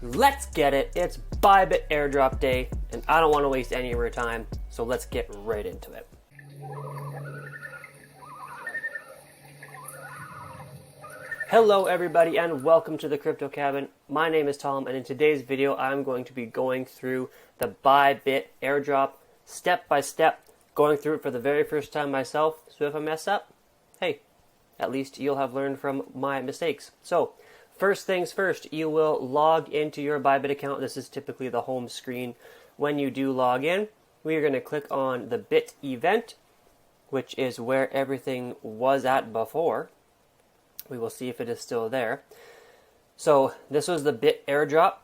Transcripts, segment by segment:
Let's get it. It's Bybit airdrop day, and I don't want to waste any of your time, so let's get right into it. Hello everybody and welcome to the Crypto Cabin. My name is Tom, and in today's video I'm going to be going through the Bybit airdrop step by step, going through it for the very first time myself. So if I mess up, hey, at least you'll have learned from my mistakes. So first things first, you will log into your Bybit account. This is typically the home screen. When you do log in, we are going to click on the Bit event, which is where everything was at before. We will see if it is still there. So this was the Bit airdrop,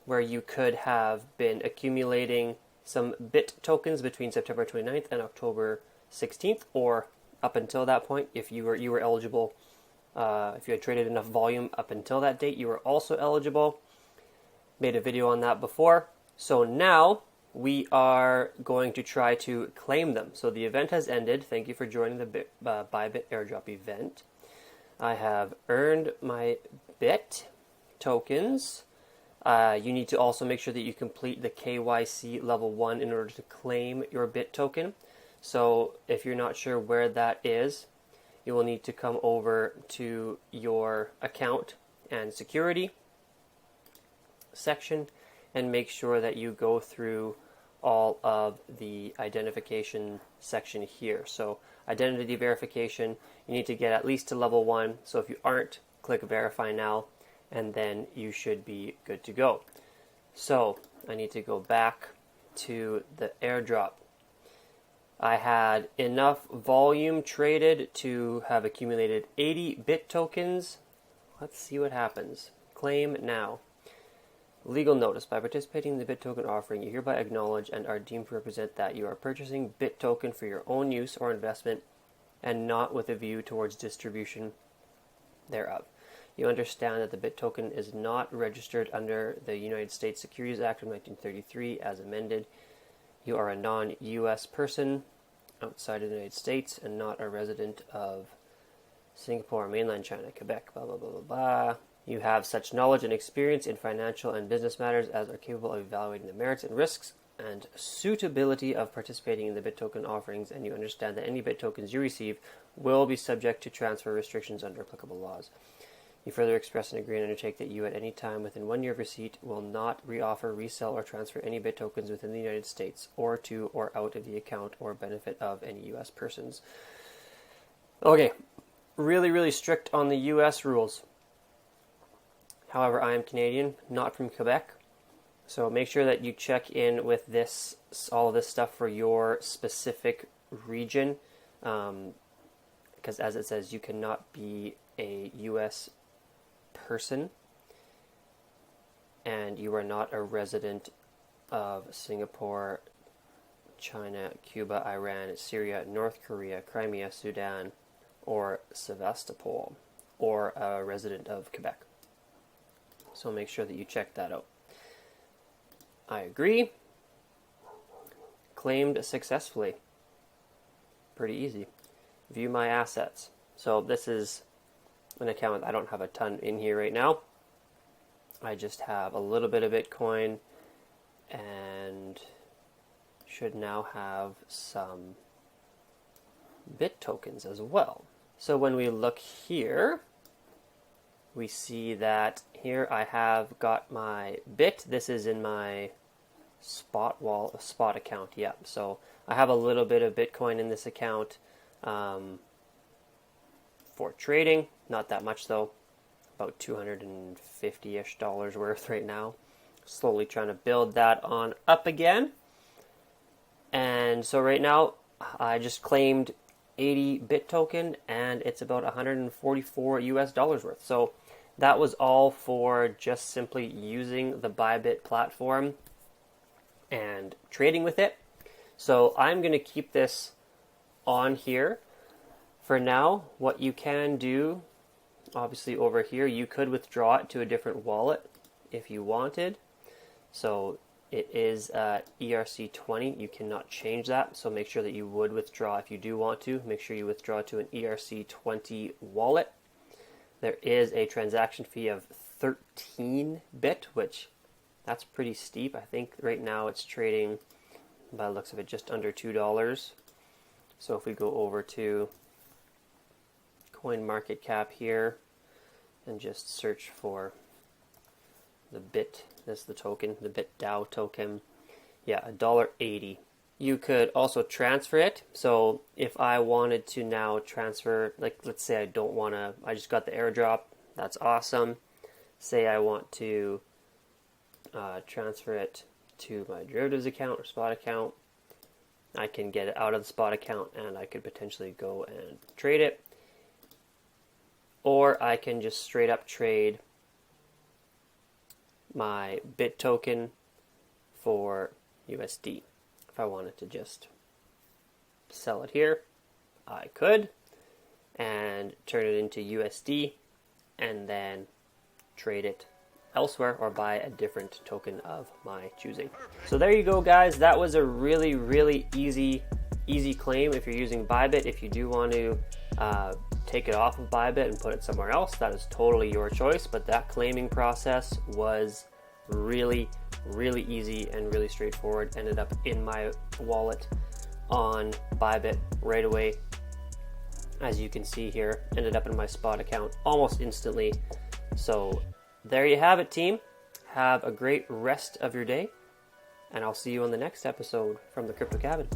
where you could have been accumulating some Bit tokens between September 29th and October 16th, or up until that point, if you were eligible. If you had traded enough volume up until that date, you were also eligible. Made a video on that before. So now we are going to try to claim them. So the event has ended. Thank you for joining the Bybit airdrop event. I have earned my Bit tokens. You need to also make sure that you complete the KYC level 1 in order to claim your Bit token. So if you're not sure where that is, you will need to come over to your account and security section and make sure that you go through all of the identification section here. So identity verification, you need to get at least to level 1. So if you aren't, click verify now, and then you should be good to go. So I need to go back to the airdrop. I had enough volume traded to have accumulated 80 Bit tokens. Let's see what happens. Claim now. Legal notice. By participating in the Bit token offering, you hereby acknowledge and are deemed to represent that you are purchasing Bit token for your own use or investment and not with a view towards distribution thereof. You understand that the Bit token is not registered under the United States Securities Act of 1933 as amended. You are a non-U.S. person outside of the United States and not a resident of Singapore, mainland China, Quebec, blah, blah, blah, blah, blah. You have such knowledge and experience in financial and business matters as are capable of evaluating the merits and risks and suitability of participating in the Bit token offerings, and you understand that any Bit tokens you receive will be subject to transfer restrictions under applicable laws. You further express and agree and undertake that you at any time within 1 year of receipt will not reoffer, resell, or transfer any Bit tokens within the United States or to or out of the account or benefit of any U.S. persons. Okay, really strict on the U.S. rules. However, I am Canadian, not from Quebec, so make sure that you check in with this, all of this stuff for your specific region, because as it says, you cannot be a U.S. person and you are not a resident of Singapore, China, Cuba, Iran, Syria, North Korea, Crimea, Sudan, or Sevastopol, or a resident of Quebec. So make sure that you check that out. I agree. Claimed successfully. Pretty easy. View my assets. So this is an account. I don't have a ton in here right now. I just have a little bit of Bitcoin and should now have some Bit tokens as well. So when we look here, we see that here I have got my Bit. This is in my spot account. Yeah, so I have a little bit of Bitcoin in this account for trading. Not that much though, about $250-ish worth right now. Slowly trying to build that on up again. And so right now I just claimed 80 Bit token and it's about $144 worth. So that was all for just simply using the Bybit platform and trading with it. So I'm going to keep this on here for now. What you can do, obviously over here, you could withdraw it to a different wallet if you wanted. So it is ERC20. You cannot change that. So make sure that you would withdraw if you do want to. Make sure you withdraw to an ERC20 wallet. There is a transaction fee of 13 bit, which that's pretty steep. I think right now it's trading, by the looks of it, just under $2. So if we go over to CoinMarketCap here and just search for the bit, that's the token, the BitDAO token, yeah, $1.80. You could also transfer it. So if I wanted to now transfer, like let's say I don't want to, I just got the airdrop, that's awesome. Say I want to transfer it to my derivatives account or spot account, I can get it out of the spot account and I could potentially go and trade it. Or I can just straight up trade my BIT token for USD. If I wanted to just sell it here, I could, and turn it into USD and then trade it elsewhere or buy a different token of my choosing. So there you go, guys. That was a really easy claim if you're using Bybit. If you do want to take it off of Bybit and put it somewhere else, that is totally your choice, but that claiming process was really easy and really straightforward. Ended up in my wallet on Bybit right away. As you can see here, ended up in my spot account almost instantly. So there you have it, team. Have a great rest of your day, and I'll see you on the next episode from the Crypto Cabin.